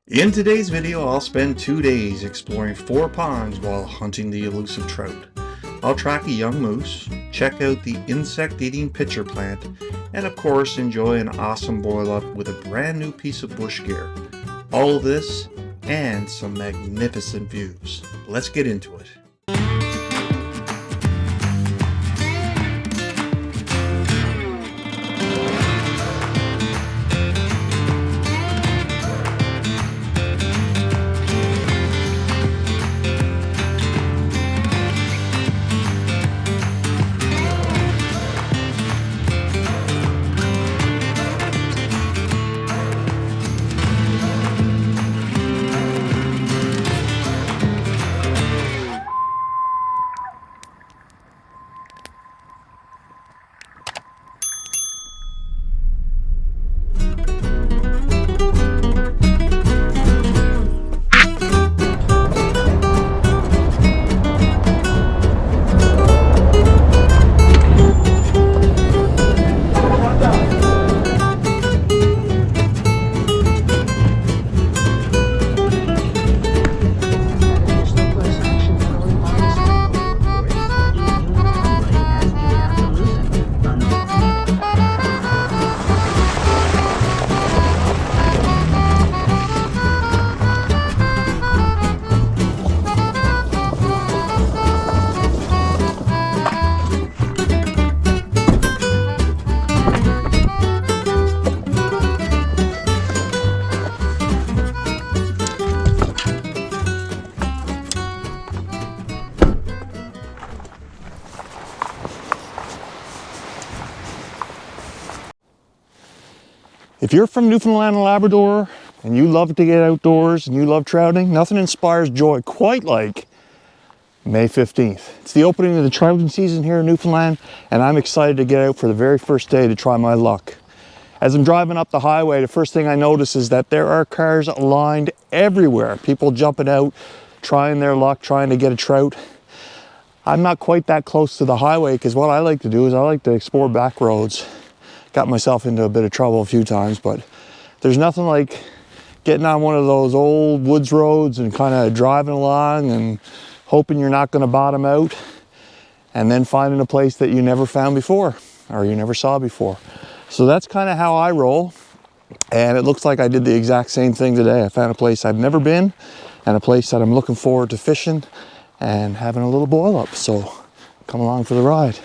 In today's video, I'll spend 2 days exploring 4 ponds while hunting the elusive trout. I'll track a young moose, check out the insect-eating pitcher plant, and of course enjoy an awesome boil-up with a brand new piece of bush gear. All of this and some magnificent views. Let's get into it. If you're from Newfoundland and Labrador and you love to get outdoors and you love trouting, nothing inspires joy quite like May 15th. It's the opening of the trouting season here in Newfoundland, and I'm excited to get out for the very first day to try my luck. As I'm driving up the highway, the first thing I notice is that there are cars lined everywhere. People jumping out, trying their luck, trying to get a trout. I'm not quite that close to the highway because what I like to do is I like to explore back roads. Got myself into a bit of trouble a few times, but there's nothing like getting on one of those old woods roads and kind of driving along and hoping you're not going to bottom out, and then finding a place that you never found before or you never saw before. So that's kind of how I roll, and it looks like I did the exact same thing today. I found a place I've never been and a place that I'm looking forward to fishing and having a little boil up. So come along for the ride.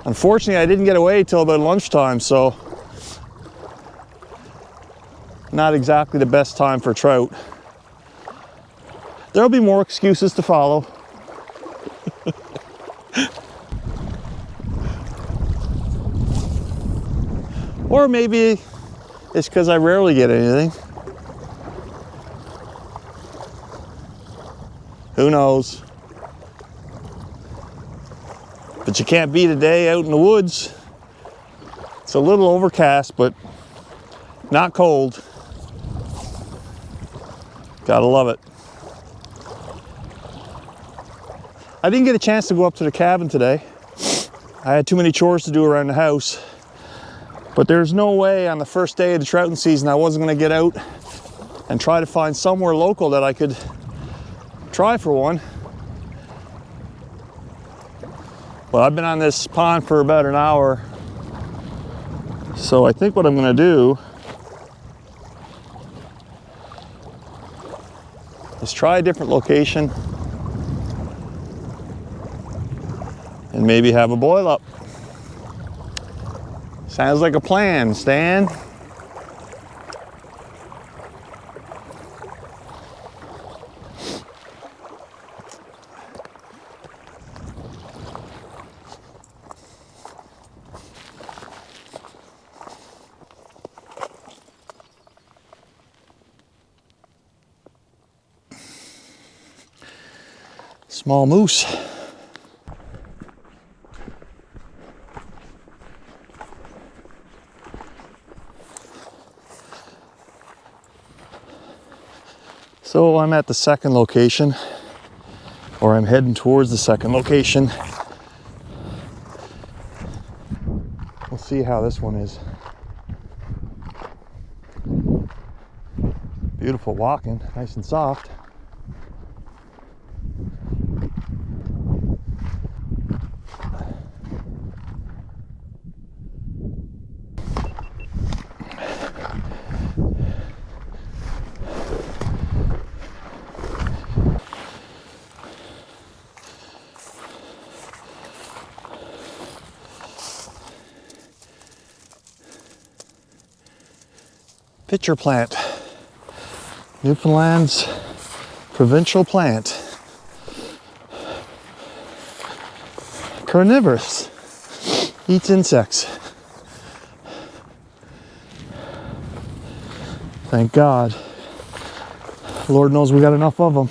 Unfortunately, I didn't get away till about lunchtime, so not exactly the best time for trout. There'll be more excuses to follow. Or maybe it's because I rarely get anything. Who knows? But you can't beat a day out in the woods. It's a little overcast, but not cold. Gotta love it. I didn't get a chance to go up to the cabin today. I had too many chores to do around the house. But there's no way on the first day of the trouting season I wasn't gonna get out and try to find somewhere local that I could try for one. Well, I've been on this pond for about an hour, so I think what I'm going to do is try a different location and maybe have a boil up. Sounds like a plan, Stan. Small moose. So I'm at the second location, or I'm heading towards the second location. We'll see how this one is. Beautiful walking, nice and soft. Pitcher plant, Newfoundland's provincial plant. Carnivorous, eats insects. Thank God. Lord knows we got enough of them.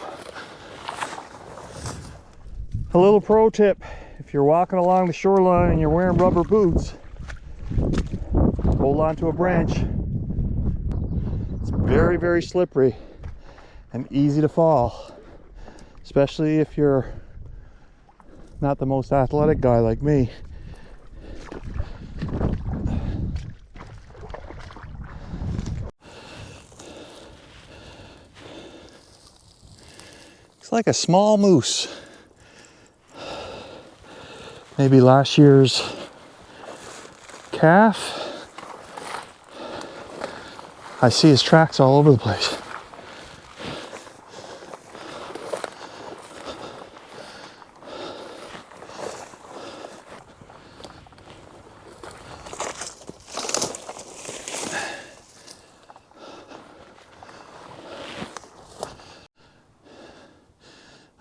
A little pro tip, if you're walking along the shoreline and you're wearing rubber boots, hold on to a branch. Very, very slippery and easy to fall, especially if you're not the most athletic guy like me. It's like a small moose. Maybe last year's calf. I see his tracks all over the place.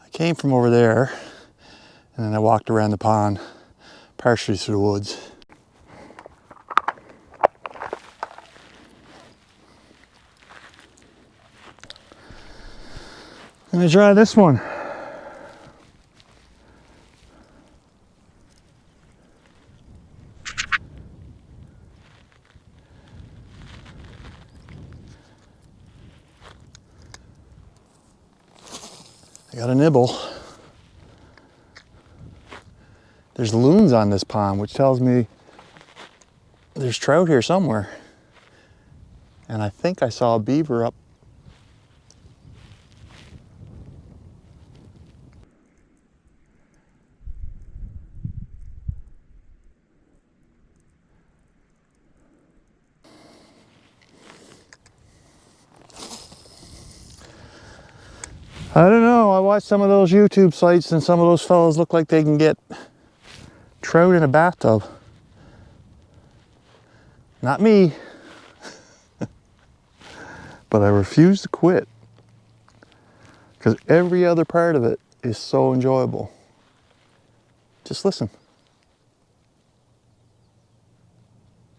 I came from over there, and then I walked around the pond, partially through the woods. I'm gonna try this one. I got a nibble. There's loons on this pond, which tells me there's trout here somewhere. And I think I saw a beaver up. I don't know, I watched some of those YouTube sites and some of those fellas look like they can get trout in a bathtub. Not me. But I refuse to quit because every other part of it is so enjoyable. Just listen.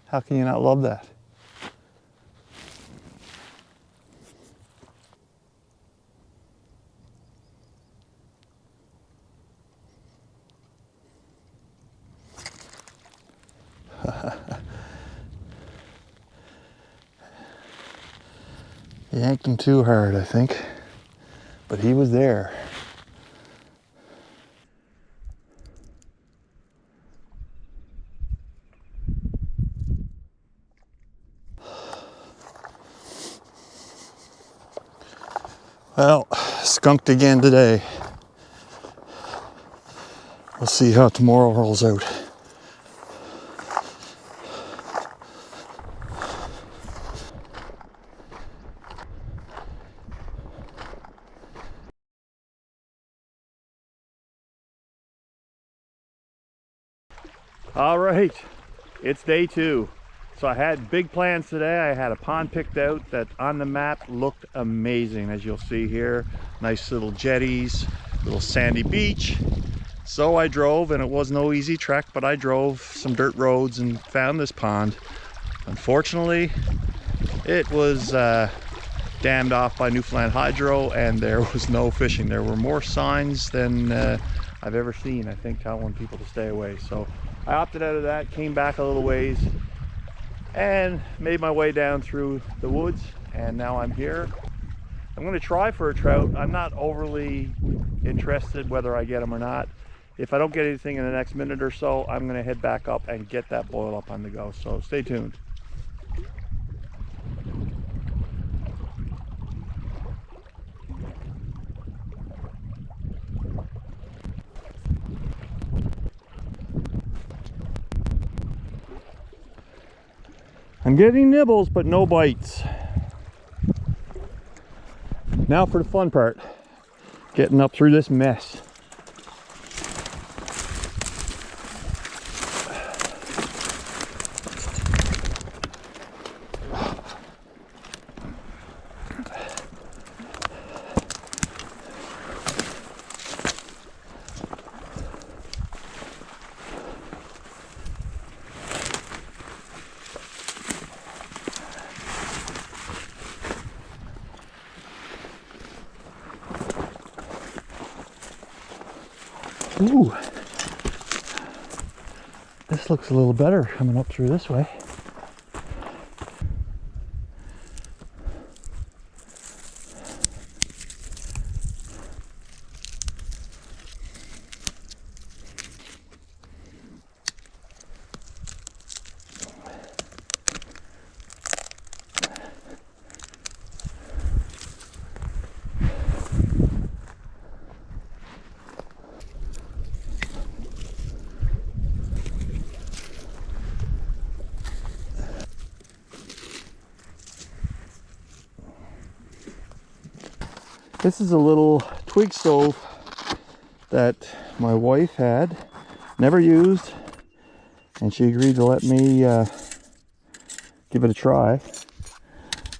How can you not love that? Yanked him too hard, I think, but he was there. Well, skunked again today. We'll see how tomorrow rolls out. All right, it's day 2. So I had big plans today. I had a pond picked out that on the map looked amazing, as you'll see here. Nice little jetties, little sandy beach. So I drove, and it was no easy trek, but I drove some dirt roads and found this pond. Unfortunately, it was dammed off by Newfoundland Hydro, and there was no fishing. There were more signs than I've ever seen, I think, telling people to stay away. So I opted out of that, came back a little ways, and made my way down through the woods, and now I'm here. I'm going to try for a trout. I'm not overly interested whether I get them or not. If I don't get anything in the next minute or so, I'm going to head back up and get that boil up on the go. So stay tuned. I'm getting nibbles, but no bites. Now for the fun part, getting up through this mess. Ooh, this looks a little better coming up through this way. This is a little Twig Stove that my wife had, never used, and she agreed to let me give it a try.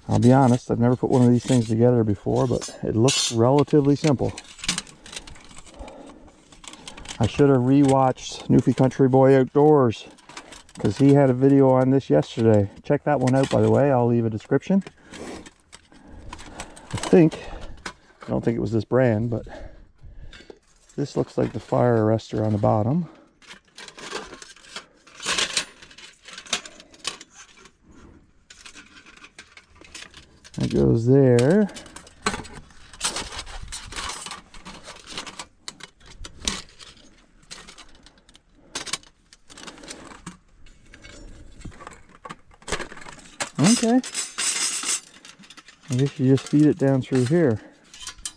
I'll be honest, I've never put one of these things together before, but it looks relatively simple. I should have re-watched Newfie Country Boy Outdoors, because he had a video on this yesterday. Check that one out, by the way. I'll leave a description. I don't think it was this brand, but this looks like the fire arrestor on the bottom. That goes there. Okay. I guess you just feed it down through here.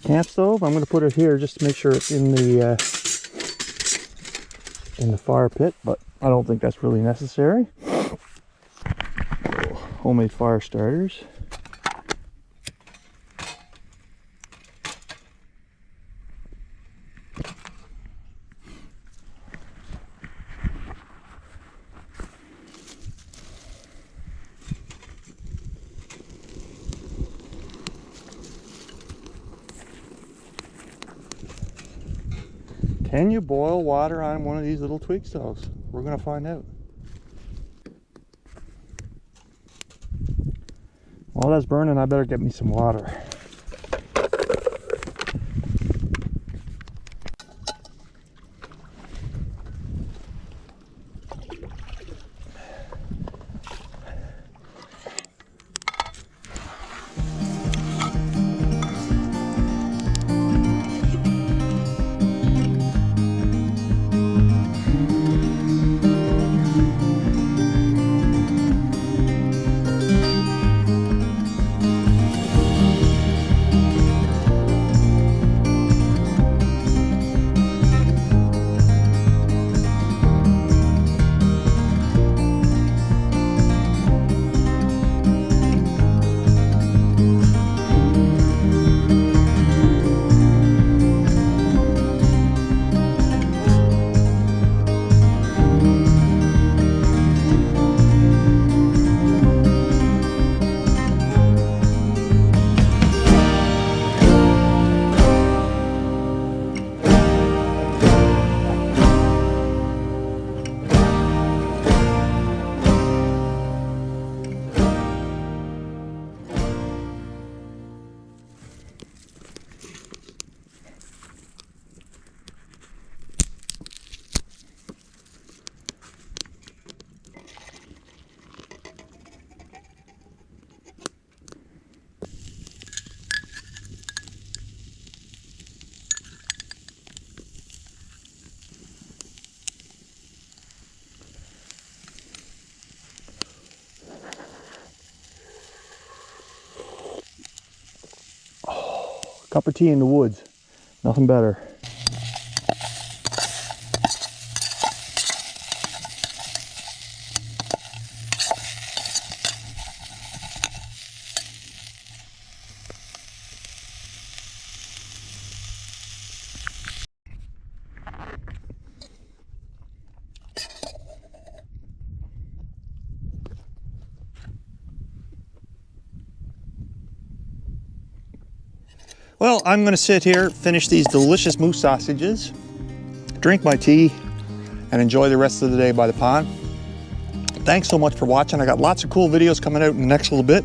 Camp stove, I'm going to put it here just to make sure it's in the fire pit, but I don't think that's really necessary. Homemade fire starters. Can you boil water on one of these little Twig stoves? We're going to find out. While that's burning, I better get me some water. Cup of tea in the woods. Nothing better. Well, I'm going to sit here, finish these delicious moose sausages, drink my tea, and enjoy the rest of the day by the pond. Thanks so much for watching. I got lots of cool videos coming out in the next little bit.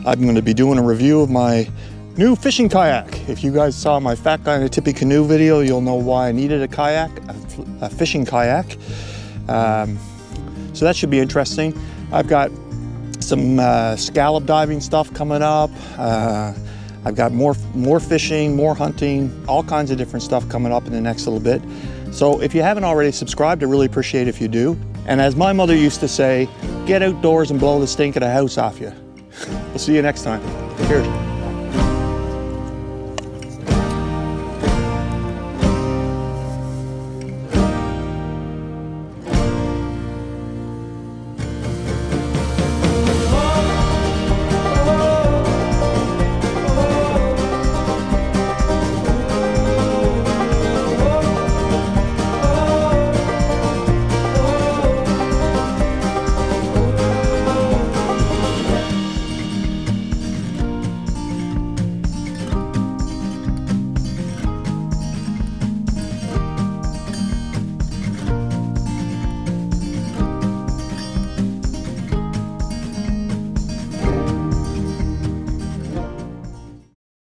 I'm going to be doing a review of my new fishing kayak. If you guys saw my Fat Guy in a Tippy Canoe video, you'll know why I needed a kayak, a fishing kayak. So that should be interesting. I've got some scallop diving stuff coming up. I've got more fishing, more hunting, all kinds of different stuff coming up in the next little bit. So if you haven't already subscribed, I really appreciate it if you do. And as my mother used to say, get outdoors and blow the stink of the house off you. We'll see you next time. Cheers.